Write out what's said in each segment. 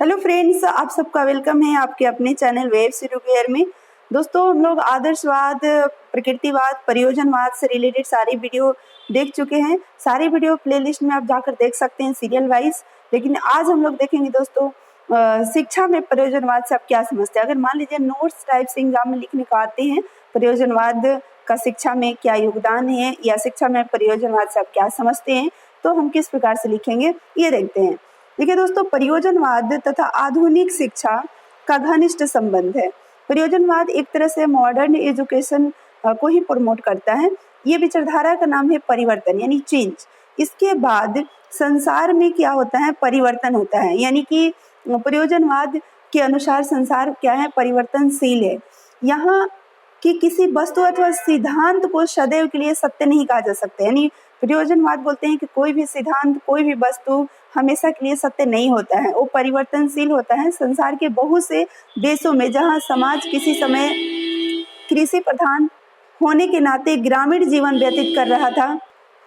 Hello friends, आप सबका welcome है आपके अपने चैनल वेब सिरुकेयर में। दोस्तों, हम लोग आदर्शवाद, प्रकृतिवाद, प्रयोजनवाद से रिलेटेड सारी वीडियो देख चुके हैं। सारी वीडियो प्लेलिस्ट में आप जाकर देख सकते हैं सीरियल वाइज। लेकिन आज हम लोग देखेंगे दोस्तों शिक्षा में प्रयोजनवाद से आप क्या समझते हैं। अगर मान लीजिए नोट्स टाइप से एग्जाम में लिखने को आते हैं प्रयोजनवाद का शिक्षा में क्या योगदान है या शिक्षा में प्रयोजनवाद से आप क्या समझते हैं, तो हम किस प्रकार से लिखेंगे ये देखते हैं। देखिए दोस्तों, प्रयोजनवाद तथा आधुनिक शिक्षा का घनिष्ठ संबंध है। प्रयोजनवाद एक तरह से मॉडर्न एजुकेशन को ही प्रमोट करता है। ये विचारधारा का नाम है परिवर्तन यानी चेंज। इसके बाद संसार में क्या होता है, परिवर्तन होता है। यानी कि प्रयोजनवाद के अनुसार संसार क्या है, परिवर्तनशील है। यहाँ कि किसी वस्तु अथवा सिद्धांत को सदैव के लिए सत्य नहीं कहा जा सकता। यानी प्रयोजनवाद बोलते हैं कि कोई भी सिद्धांत, कोई भी वस्तु हमेशा के लिए सत्य नहीं होता है, वो परिवर्तनशील होता है। संसार के बहुत से देशों में जहाँ समाज किसी समय कृषि प्रधान होने के नाते ग्रामीण जीवन व्यतीत कर रहा था,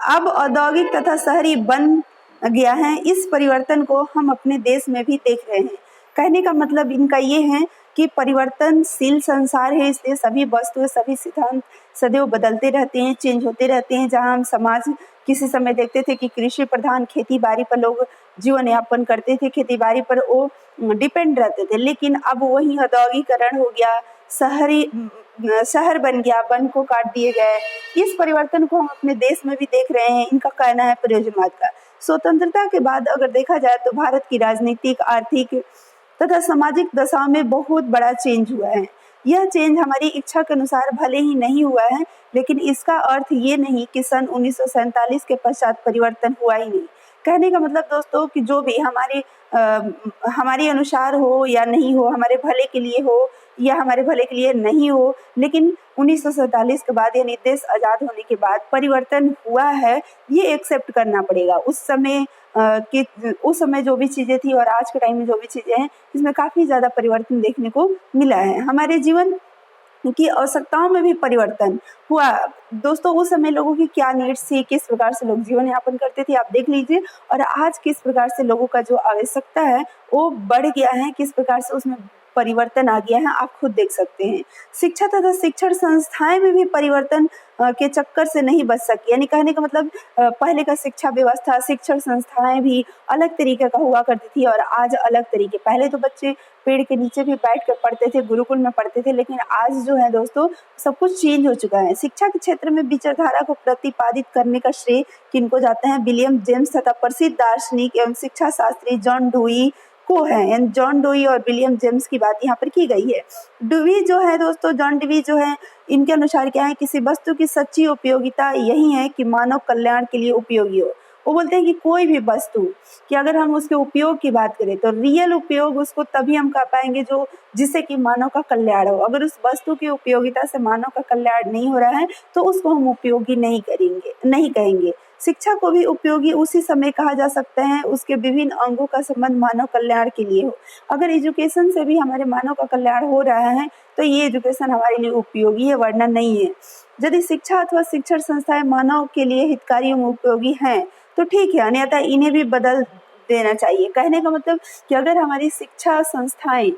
अब औद्योगिक तथा शहरी बन गया है। इस परिवर्तन को हम अपने देश में भी देख रहे हैं। कहने का मतलब इनका ये है कि परिवर्तनशील संसार है, इसलिए सभी वस्तुएं, सभी सिद्धांत सदैव बदलते रहते हैं, चेंज होते रहते हैं। जहां हम समाज किसी समय देखते थे कि कृषि प्रधान, खेती बाड़ी पर लोग जीवन यापन करते थे, खेती बाड़ी पर वो डिपेंड रहते थे। लेकिन अब वही औद्योगिकरण हो गया, शहर बन गया, वन को काट दिए गए। इस परिवर्तन को हम अपने देश में भी देख रहे हैं। इनका कहना है प्रयोजनवाद का। स्वतंत्रता के बाद अगर देखा जाए तो भारत की राजनीतिक, आर्थिक तथा सामाजिक दशा में बहुत बड़ा चेंज हुआ है। यह चेंज हमारी इच्छा के अनुसार भले ही नहीं हुआ है, लेकिन इसका अर्थ ये नहीं कि सन 1947 के पश्चात परिवर्तन हुआ ही नहीं। कहने का मतलब दोस्तों कि जो भी हमारे अनुसार हो या नहीं हो, हमारे भले के लिए हो या हमारे भले के लिए नहीं हो, लेकिन 1947 के बाद यानी देश आज़ाद होने के बाद परिवर्तन हुआ है, ये एक्सेप्ट करना पड़ेगा। उस समय जो भी चीज़ें थी और आज के टाइम में जो भी चीज़ें हैं, इसमें काफ़ी ज़्यादा परिवर्तन देखने को मिला है। हमारे जीवन की आवश्यकताओं में भी परिवर्तन हुआ। दोस्तों, उस समय लोगों की क्या नीड्स थी, किस प्रकार से लोग जीवन यापन करते थे, आप देख लीजिए। और आज किस प्रकार से लोगों का जो आवश्यकता है वो बढ़ गया है, किस प्रकार से उसमें परिवर्तन आ गया है, आप खुद देख सकते हैं। शिक्षा तथा शिक्षण संस्थाएं में भी परिवर्तन के चक्कर से नहीं बच सकी। यानी कहने का मतलब पहले का शिक्षा व्यवस्था, शिक्षण संस्थाएं भी अलग तरीके का हुआ करती थी और आज अलग तरीके। पहले तो बच्चे पेड़ के नीचे भी बैठ कर पढ़ते थे, गुरुकुल में पढ़ते थे, लेकिन आज जो है दोस्तों सब कुछ चेंज हो चुका है। शिक्षा के क्षेत्र में विचारधारा को प्रतिपादित करने का श्रेय किनको जाता है, विलियम जेम्स तथा प्रसिद्ध दार्शनिक एवं शिक्षा शास्त्री जॉन डुई को है। जॉन डुई और विलियम जेम्स की बात यहाँ पर की गई है। डुई जो है दोस्तों, जॉन डुई जो है, इनके अनुसार क्या है, किसी वस्तु की सच्ची उपयोगिता यही है कि मानव कल्याण के लिए उपयोगी हो। वो बोलते हैं कि कोई भी वस्तु कि अगर हम उसके उपयोग की बात करें तो रियल उपयोग उसको तभी हम कर पाएंगे जो जिससे कि मानव का कल्याण हो। अगर उस वस्तु की उपयोगिता से मानव का कल्याण नहीं हो रहा है तो उसको हम उपयोगी नहीं कहेंगे। शिक्षा को भी उपयोगी उसी समय कहा जा सकता है उसके विभिन्न अंगों का संबंध मानव कल्याण के लिए हो। अगर एजुकेशन से भी हमारे मानव का कल्याण हो रहा है तो ये एजुकेशन हमारे लिए उपयोगी है, वरना नहीं है। यदि शिक्षा अथवा शिक्षण संस्थाएं मानव के लिए हितकारी एवं उपयोगी हैं तो ठीक है, अन्यथा इन्हें भी बदल देना चाहिए। कहने का मतलब कि अगर हमारी शिक्षा संस्थाएं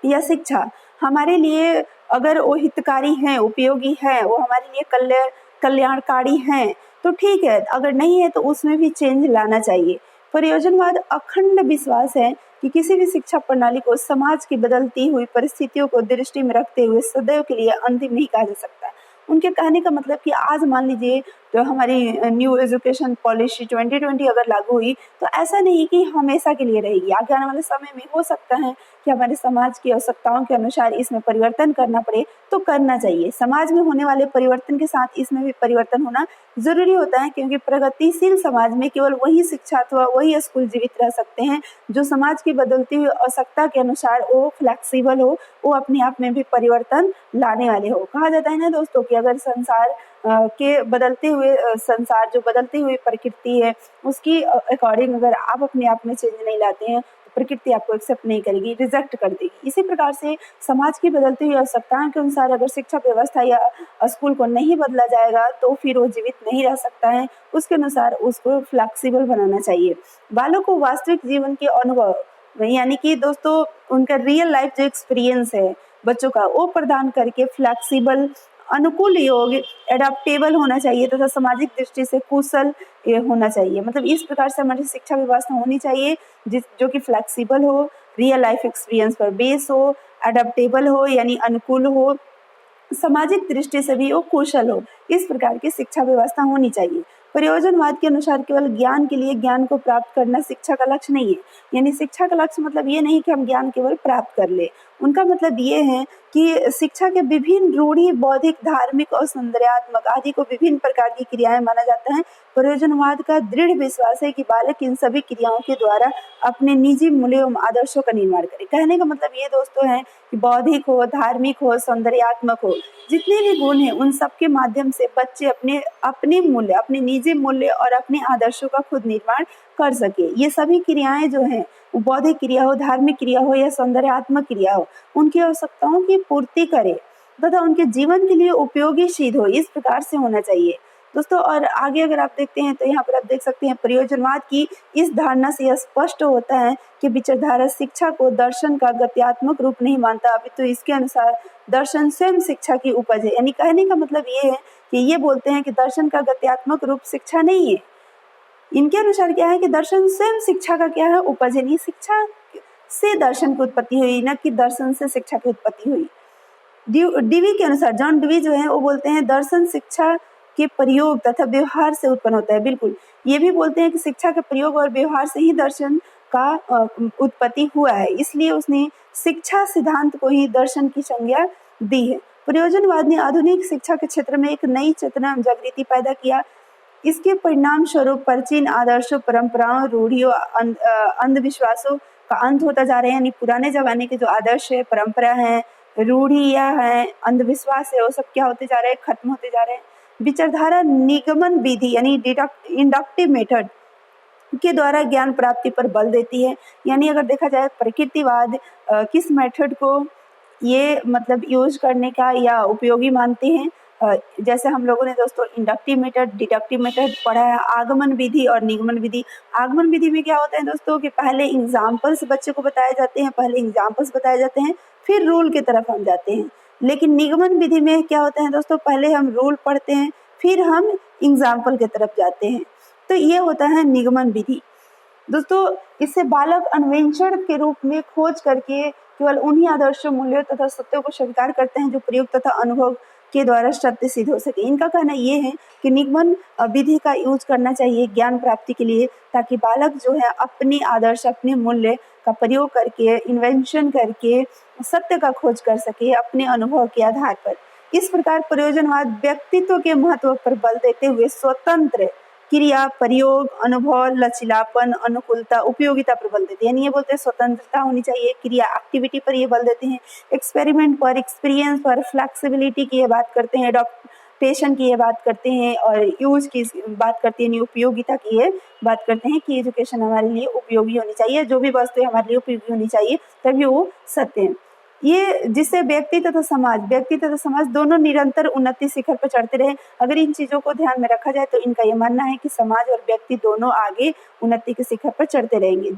या शिक्षा हमारे लिए अगर वो हितकारी हैं, उपयोगी हैं, वो हमारे लिए कल्याणकारी हैं तो ठीक है। अगर नहीं है तो उसमें भी चेंज लाना चाहिए। प्रयोजनवाद अखंड विश्वास है कि किसी भी शिक्षा प्रणाली को समाज की बदलती हुई परिस्थितियों को दृष्टि में रखते हुए सदैव के लिए अंतिम नहीं कहा जा सकता। उनके कहने का मतलब कि आज मान लीजिए तो हमारी न्यू एजुकेशन पॉलिसी 2020 अगर लागू हुई तो ऐसा नहीं कि हमेशा के लिए रहेगी। आगे आने वाले समय में हो सकता है कि हमारे समाज की आवश्यकताओं के अनुसार इसमें परिवर्तन करना पड़े, तो करना चाहिए। समाज में होने वाले परिवर्तन के साथ इसमें भी परिवर्तन होना जरूरी होता है, क्योंकि प्रगतिशील समाज में केवल वही शिक्षा अथवा वही स्कूल जीवित रह सकते हैं जो समाज की बदलती हुई आवश्यकता के अनुसार वो फ्लेक्सिबल हो, वो अपने आप में भी परिवर्तन लाने वाले हो। कहा जाता है ना दोस्तों कि अगर संसार के बदलते हुए संसार, जो बदलती हुई प्रकृति है, उसकी अकॉर्डिंग अगर आप अपने आप में चेंज नहीं लाते हैं तो प्रकृति आपको एक्सेप्ट नहीं करेगी, रिजेक्ट कर देगी। इसी प्रकार से समाज की बदलती हुई आवश्यकताओं के अनुसार अगर शिक्षा व्यवस्था या स्कूल को नहीं बदला जाएगा तो फिर वो जीवित नहीं रह सकता है। उसके अनुसार उसको फ्लेक्सिबल बनाना चाहिए। बालों को वास्तविक जीवन के अनुभव यानी कि दोस्तों उनका रियल लाइफ जो एक्सपीरियंस है बच्चों का वो प्रदान करके फ्लेक्सिबल, अनुकूल योग्य, एडाप्टेबल होना चाहिए तथा सामाजिक दृष्टि से कुशल ये होना चाहिए। मतलब इस प्रकार से हमारी शिक्षा व्यवस्था होनी चाहिए जो कि फ्लेक्सिबल हो, रियल लाइफ एक्सपीरियंस पर बेस हो, एडाप्टेबल हो यानी अनुकूल हो, सामाजिक दृष्टि से भी वो कुशल हो। इस प्रकार की शिक्षा व्यवस्था होनी चाहिए। प्रयोजनवाद के अनुसार केवल ज्ञान के लिए ज्ञान को प्राप्त करना शिक्षा का लक्ष्य नहीं है। यानी शिक्षा का लक्ष्य मतलब ये नहीं कि हम ज्ञान केवल प्राप्त कर ले। उनका मतलब ये है कि शिक्षा के विभिन्न रूढ़ि, बौद्धिक, धार्मिक और सौंदर्यात्मक आदि को विभिन्न प्रकार की क्रियाएं माना जाता है। प्रयोजनवाद का दृढ़ विश्वास है कि बालक इन सभी क्रियाओं के द्वारा अपने निजी मूल्यों एवं आदर्शों का निर्माण करे। कहने का मतलब ये दोस्तों है कि बौद्धिक हो, धार्मिक हो, सौंदर्यात्मक हो, जितने भी गुण हैं उन सब के माध्यम से बच्चे अपने मूल्य, अपने निजी मूल्य और अपने आदर्शों का खुद निर्माण कर सके। ये सभी क्रियाएं जो हैं, बौद्धिक क्रिया हो, धार्मिक क्रिया हो या सौंदर्यात्मक क्रिया हो, उनकी आवश्यकताओं की पूर्ति करे तथा उनके जीवन के लिए उपयोगी सिद्ध हो। इस प्रकार से होना चाहिए दोस्तों। और आगे अगर आप देखते हैं तो यहाँ पर आप देख सकते हैं प्रयोजनवाद की इस धारणा से यह स्पष्ट होता है कि विचारधारा शिक्षा को दर्शन का गत्यात्मक रूप नहीं मानता, अभी तो इसके अनुसार दर्शन स्वयं शिक्षा की उपज है। यानी कहने का मतलब ये है कि ये बोलते हैं कि दर्शन का गत्यात्मक रूप शिक्षा नहीं है। इनके अनुसार क्या है कि दर्शन स्वयं शिक्षा का क्या है, उपज है। नहीं, शिक्षा से दर्शन की उत्पत्ति हुई, न कि दर्शन से शिक्षा की उत्पत्ति हुई। डीवी के अनुसार, जॉन डीवी जो है वो बोलते हैं दर्शन शिक्षा के प्रयोग तथा व्यवहार से उत्पन्न होता है। बिल्कुल, ये भी बोलते हैं कि शिक्षा के प्रयोग और व्यवहार से ही दर्शन का उत्पत्ति हुआ है, इसलिए उसने शिक्षा सिद्धांत को ही दर्शन की संज्ञा दी है। प्रयोजनवाद ने आधुनिक शिक्षा के क्षेत्र में एक नई चेतना जागृति पैदा किया। इसके परिणाम स्वरूप प्राचीन आदर्शों, परंपराओं, रूढ़ियों, अंधविश्वासों का अंत होता जा रहा है। यानी पुराने जमाने के जो आदर्श है, परंपरा है, रूढ़ियां हैं, अंधविश्वास है, वो सब क्या होते जा रहे हैं, खत्म होते जा रहे हैं। विचारधारा निगमन विधि यानी इंडक्टिव मेथड के द्वारा ज्ञान प्राप्ति पर बल देती है। यानी अगर देखा जाए प्रकृतिवाद किस मेथड को ये मतलब यूज करने का या उपयोगी मानते हैं, जैसे हम लोगों ने दोस्तों इंडक्टिव मेथड, डिडक्टिव मेथड पढ़ा है, आगमन विधि और निगमन विधि। आगमन विधि में क्या होता है दोस्तों कि पहले एग्जाम्पल्स बच्चे को बताए जाते हैं, फिर रूल की तरफ हम जाते हैं। लेकिन निगमन विधि में क्या होता है दोस्तों, पहले हम रूल पढ़ते हैं, फिर हम एग्जाम्पल की तरफ जाते हैं। तो ये होता है निगमन विधि दोस्तों। इससे बालक अन्वेषण के रूप में खोज करके केवल उन्हीं आदर्शों, मूल्यों तथा सत्यों को स्वीकार करते हैं जो प्रयोग तथा अनुभव के द्वारा सत्य सिद्ध हो सके। इनका कहना ये है कि निगमन विधि का यूज करना चाहिए ज्ञान प्राप्ति के लिए, ताकि बालक जो है अपने आदर्श, अपने मूल्य का प्रयोग करके, इन्वेंशन करके सत्य का खोज कर सके अपने अनुभव के आधार पर। इस प्रकार प्रयोजनवाद व्यक्तित्व के महत्व पर बल देते हुए स्वतंत्र क्रिया, प्रयोग, अनुभव, लचीलापन, अनुकूलता, उपयोगिता पर बल देते हैं। यानी ये बोलते हैं स्वतंत्रता होनी चाहिए, क्रिया, एक्टिविटी पर ये बल देते हैं, एक्सपेरिमेंट पर, एक्सपीरियंस पर, फ्लेक्सिबिलिटी की ये बात करते हैं, एडॉप्टेशन की ये बात करते हैं और यूज की बात करते हैं, उपयोगिता की ये बात करते हैं कि एजुकेशन हमारे लिए उपयोगी होनी चाहिए, जो भी वस्तु हमारे लिए उपयोगी होनी चाहिए तभी वो सत्य है। ये जिससे व्यक्ति तथा समाज दोनों निरंतर उन्नति शिखर पर चढ़ते रहे। अगर इन चीजों को ध्यान में रखा जाए तो इनका ये मानना है कि समाज और व्यक्ति दोनों आगे उन्नति के शिखर पर चढ़ते रहेंगे।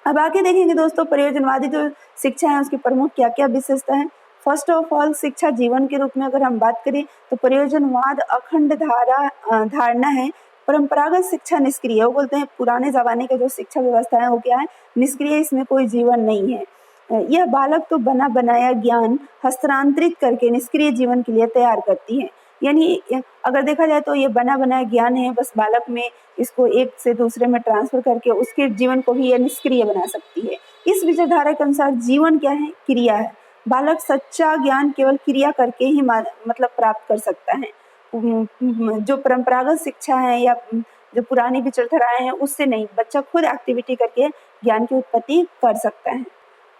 अब आगे देखेंगे दोस्तों प्रयोजनवादी जो शिक्षा है उसकी प्रमुख क्या क्या विशेषता है। फर्स्ट ऑफ ऑल, शिक्षा जीवन के रूप में अगर हम बात करें तो प्रयोजनवाद अखंड धारणा है। परंपरागत शिक्षा निष्क्रिय है। वो बोलते हैं पुराने जमाने के जो शिक्षा व्यवस्था है वो क्या है, निष्क्रिय, इसमें कोई जीवन नहीं है। यह बालक तो बना बनाया ज्ञान हस्तांतरित करके निष्क्रिय जीवन के लिए तैयार करती है। यानी अगर देखा जाए तो ये बना बनाया ज्ञान है, बस बालक में इसको एक से दूसरे में ट्रांसफर करके उसके जीवन को भी ये निष्क्रिय बना सकती है। इस विचारधारा के अनुसार जीवन क्या है, क्रिया है। बालक सच्चा ज्ञान केवल क्रिया करके ही मतलब प्राप्त कर सकता है। जो परंपरागत शिक्षा है या जो पुरानी विचारधाराएं हैं उससे नहीं, बच्चा खुद एक्टिविटी करके ज्ञान की उत्पत्ति कर सकता है।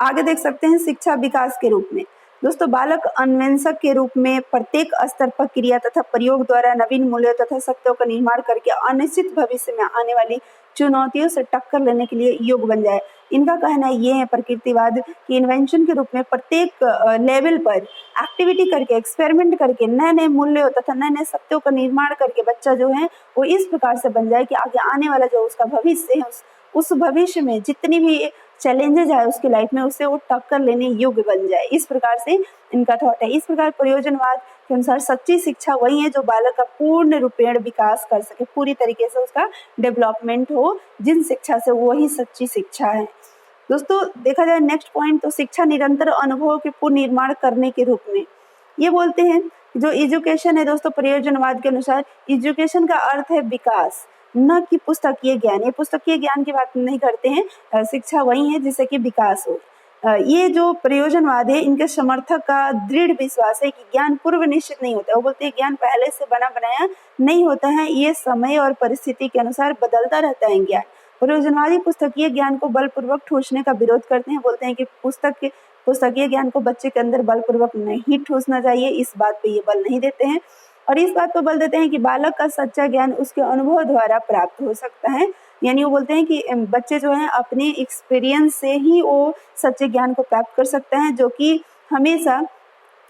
आगे देख सकते हैं शिक्षा विकास के रूप में दोस्तों, बालक अन्वेषक के रूप में प्रत्येक स्तर पर क्रिया तथा प्रयोग द्वारा नवीन मूल्यों तथा सत्यों का निर्माण करके अनिश्चित भविष्य में आने वाली चुनौतियों से टक्कर लेने के लिए योग्य बन जाए। इनका कहना ये है प्रकृतिवाद की इन्वेंशन के रूप में प्रत्येक लेवल पर एक्टिविटी करके, एक्सपेरिमेंट करके नए नए मूल्यों तथा नए नए सत्यों का निर्माण करके बच्चा जो है वो इस प्रकार से बन जाए कि आगे आने वाला जो उसका भविष्य है उस भविष्य में जितनी भी चैलेंजेज आए उसकी लाइफ में, उससे वो टक्कर लेने योग्य बन जाए। इस प्रकार से इनका थॉट है। इस प्रकार प्रयोजनवाद के अनुसार सच्ची शिक्षा वही है जो बालक का पूर्ण रूपेण विकास कर सके, पूरी तरीके से उसका डेवलपमेंट हो, जिन शिक्षा से वही सच्ची शिक्षा है। दोस्तों देखा जाए नेक्स्ट पॉइंट, तो शिक्षा निरंतर अनुभव के पुनर्निर्माण करने के रूप में। ये बोलते हैं जो एजुकेशन है दोस्तों, प्रयोजनवाद के अनुसार एजुकेशन का अर्थ है विकास, न कि पुस्तकीय ज्ञान। ये पुस्तकीय ज्ञान की बात नहीं करते हैं, शिक्षा वही है जिससे कि विकास हो। ये जो प्रयोजनवाद है, इनके समर्थक का दृढ़ विश्वास है कि ज्ञान पूर्व निश्चित नहीं होता है। वो बोलते हैं ज्ञान पहले से बना बनाया नहीं होता है, ये समय और परिस्थिति के अनुसार बदलता रहता है ज्ञान। प्रयोजनवादी पुस्तकीय ज्ञान को बलपूर्वक ठूसने का विरोध करते हैं। बोलते हैं कि पुस्तकीय ज्ञान को बच्चे के अंदर बलपूर्वक नहीं ठूसना चाहिए, इस बात पे ये बल नहीं देते हैं। और इस बात पर बल देते हैं कि बालक का सच्चा ज्ञान उसके अनुभव द्वारा प्राप्त हो सकता है। यानी वो बोलते हैं कि बच्चे जो हैं अपने एक्सपीरियंस से ही वो सच्चे ज्ञान को प्राप्त कर सकते हैं, जो कि हमेशा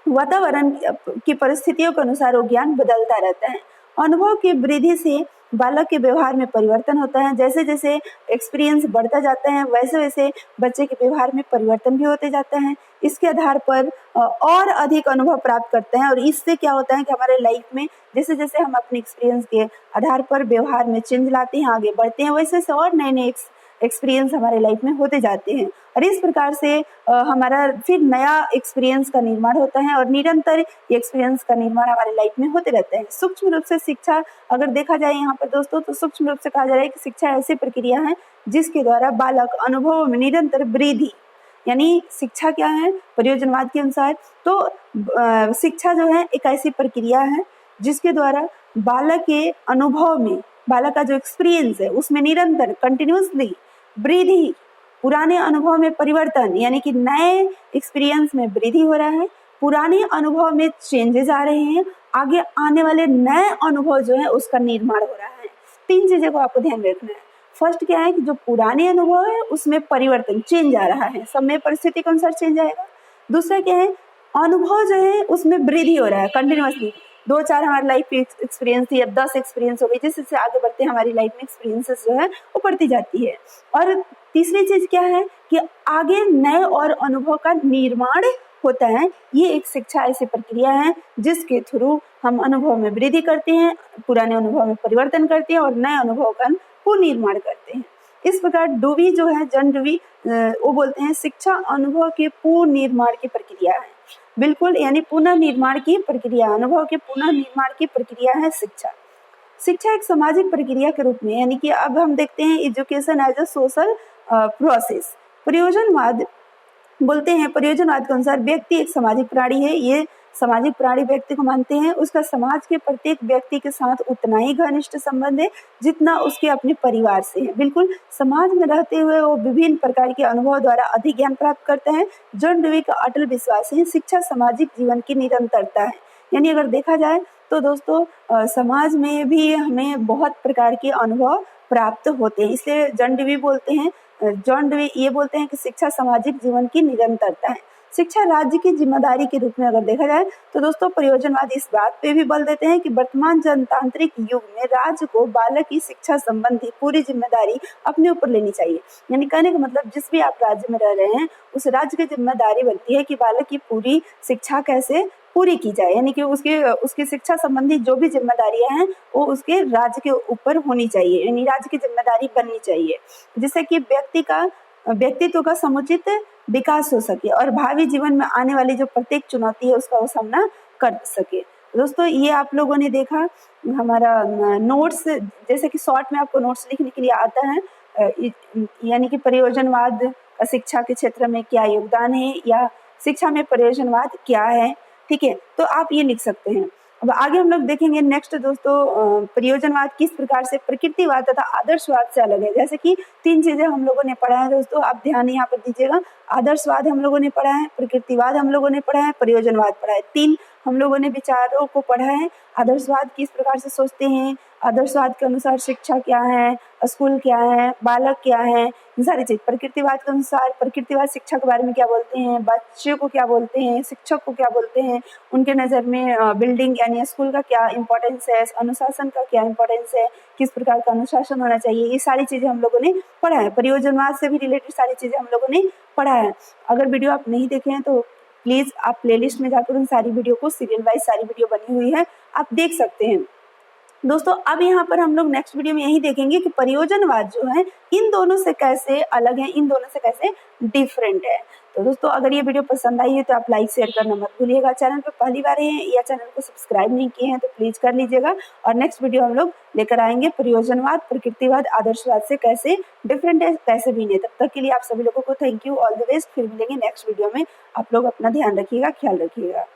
वातावरण की परिस्थितियों के अनुसार वो ज्ञान बदलता रहता है। अनुभव की वृद्धि से बालक के व्यवहार में परिवर्तन होता है। जैसे जैसे एक्सपीरियंस बढ़ता जाता है वैसे वैसे बच्चे के व्यवहार में परिवर्तन भी होते जाता है। इसके आधार पर और अधिक अनुभव प्राप्त करते हैं, और इससे क्या होता है कि हमारे लाइफ में जैसे जैसे हम अपने एक्सपीरियंस के आधार पर व्यवहार में चेंज लाते हैं, आगे बढ़ते हैं, वैसे वैसे और नए नए एक्सपीरियंस हमारे लाइफ में होते जाते हैं। और इस प्रकार से हमारा फिर नया एक्सपीरियंस का निर्माण होता है, और निरंतर एक्सपीरियंस का निर्माण हमारे लाइफ में होते रहता है। सूक्ष्म रूप से शिक्षा अगर देखा जाए यहाँ पर दोस्तों, तो सूक्ष्म रूप से कहा जा रहा है कि शिक्षा ऐसी प्रक्रिया है जिसके द्वारा बालक अनुभव में निरंतर वृद्धि, यानी शिक्षा क्या है प्रयोजनवाद के अनुसार, तो शिक्षा जो है एक ऐसी प्रक्रिया है जिसके द्वारा बालक के अनुभव में, बालक का जो एक्सपीरियंस है उसमें निरंतर कंटिन्यूसली वृद्धि, पुराने अनुभव में परिवर्तन, यानी कि नए एक्सपीरियंस में वृद्धि हो रहा है, पुराने अनुभव में चेंजेस आ रहे हैं, आगे आने वाले नए अनुभव जो है उसका निर्माण हो रहा है। 3 चीजें को आपको ध्यान रखना है। फर्स्ट क्या है कि जो पुराने अनुभव है उसमें परिवर्तन, चेंज आ रहा है, समय परिस्थिति के अनुसार चेंज आएगा। दूसरा क्या है, अनुभव जो है उसमें वृद्धि हो रहा है कंटिन्यूसली। 2-4 हमारी लाइफ एक्सपीरियंस थी, अब 10 एक्सपीरियंस हो गई, जैसे आगे बढ़ते हमारी लाइफ में एक्सपीरियंसेस जो है वो बढ़ती जाती है। और तीसरी चीज क्या है कि आगे नए और अनुभव का निर्माण होता है। ये एक शिक्षा ऐसी प्रक्रिया है जिसके थ्रू हम अनुभव में वृद्धि करते हैं, पुराने अनुभव में परिवर्तन करते हैं और नए अनुभव का पुनर्निर्माण करते हैं। इस प्रकार डूवी जो है, जन डूवी, वो बोलते हैं शिक्षा अनुभव के पुनर्निर्माण की प्रक्रिया है। बिल्कुल, यानी पुनर्निर्माण की प्रक्रिया, अनुभव के पुनर्निर्माण की प्रक्रिया है शिक्षा। शिक्षा एक सामाजिक प्रक्रिया के रूप में, यानी कि अब हम देखते हैं education as a social process. प्रयोजनवाद बोलते हैं, प्रयोजनवाद के अनुसार व्यक्ति एक सामाजिक प्राणी है। ये सामाजिक प्राणी व्यक्ति को मानते हैं, उसका समाज के प्रत्येक व्यक्ति के साथ उतना ही घनिष्ठ संबंध है जितना उसके अपने परिवार से है। बिल्कुल, समाज में रहते हुए वो विभिन्न प्रकार के अनुभव द्वारा अधिक ज्ञान प्राप्त करता है। जॉन डूवी का अटल विश्वास है शिक्षा सामाजिक जीवन की निरंतरता है। यानी अगर देखा जाए तो दोस्तों समाज में भी हमें बहुत प्रकार के अनुभव प्राप्त होते हैं, इसलिए जॉन डूवी ये बोलते हैं कि शिक्षा सामाजिक जीवन की निरंतरता है। शिक्षा राज्य की जिम्मेदारी के रूप में अगर देखा जाए तो दोस्तों प्रयोजनवाद इस बात पे भी बल देते हैं कि वर्तमान जनतांत्रिक युग में राज्य को बालक की शिक्षा संबंधी पूरी जिम्मेदारी अपने ऊपर लेनी चाहिए। यानी कहने का मतलब जिस भी आप राज्य में रह रहे हैं उस राज्य की जिम्मेदारी बनती है कि बालक की पूरी शिक्षा कैसे पूरी की जाए, यानी कि उसकी शिक्षा संबंधी जो भी जिम्मेदारियां हैं वो उसके राज्य के ऊपर होनी चाहिए, यानी राज्य की जिम्मेदारी बननी चाहिए, जिससे कि व्यक्तित्व का समुचित विकास हो सके और भावी जीवन में आने वाली जो प्रत्येक चुनौती है उसका वो सामना कर सके। दोस्तों ये आप लोगों ने देखा हमारा नोट्स, जैसे कि शॉर्ट में आपको नोट्स लिखने के लिए आता है, यानी कि प्रयोजनवाद का शिक्षा के क्षेत्र में क्या योगदान है या शिक्षा में प्रयोजनवाद क्या है, ठीक है, तो आप ये लिख सकते हैं। अब आगे हम लोग देखेंगे नेक्स्ट दोस्तों प्रयोजनवाद किस प्रकार से प्रकृतिवाद तथा आदर्शवाद से अलग है। जैसे कि 3 चीजें हम लोगों ने पढ़ा है दोस्तों, आप ध्यान यहाँ पर दीजिएगा। आदर्शवाद हम लोगों ने पढ़ा है, प्रकृतिवाद हम लोगों ने पढ़ा है, प्रयोजनवाद पढ़ा है। 3 हम लोगों ने विचारों को पढ़ा है, आदर्शवाद किस प्रकार से सोचते हैं, आदर्शवाद के अनुसार शिक्षा क्या है, स्कूल क्या है, बालक क्या है, ये सारी चीज। प्रकृतिवाद के अनुसार प्रकृतिवाद शिक्षा के बारे में क्या बोलते हैं, बच्चे को क्या बोलते हैं, शिक्षक को क्या बोलते हैं, उनके नज़र में बिल्डिंग यानी स्कूल का क्या इंपॉर्टेंस है, अनुशासन का क्या इंपॉर्टेंस है, किस प्रकार का अनुशासन होना चाहिए, ये सारी चीज़ें हम लोगों ने पढ़ा है। परियोजनवाद से भी रिलेटेड सारी चीज़ें हम लोगों ने पढ़ा है। अगर वीडियो आप नहीं देखे हैं तो प्लीज़ आप प्लेलिस्ट में जाकर उन सारी वीडियो को सीरियल वाइज सारी वीडियो बनी हुई है, आप देख सकते हैं। दोस्तों अब यहाँ पर हम लोग नेक्स्ट वीडियो में यही देखेंगे कि परियोजनवाद जो है इन दोनों से कैसे अलग है, इन दोनों से कैसे डिफरेंट है। तो दोस्तों अगर ये वीडियो पसंद आई है तो आप लाइक शेयर करना मत भूलिएगा। चैनल पर पहली बार हैं या चैनल को सब्सक्राइब नहीं किए हैं तो प्लीज कर लीजिएगा। और नेक्स्ट वीडियो हम लोग लेकर आएंगे परियोजनवाद, प्रकृतिवाद, आदर्शवाद से कैसे डिफरेंट है, कैसे भी नहीं। तब तक के लिए आप सभी लोगों को thank you, all the best. फिर मिलेंगे नेक्स्ट वीडियो में। आप लोग अपना ध्यान रखिएगा, ख्याल रखिएगा।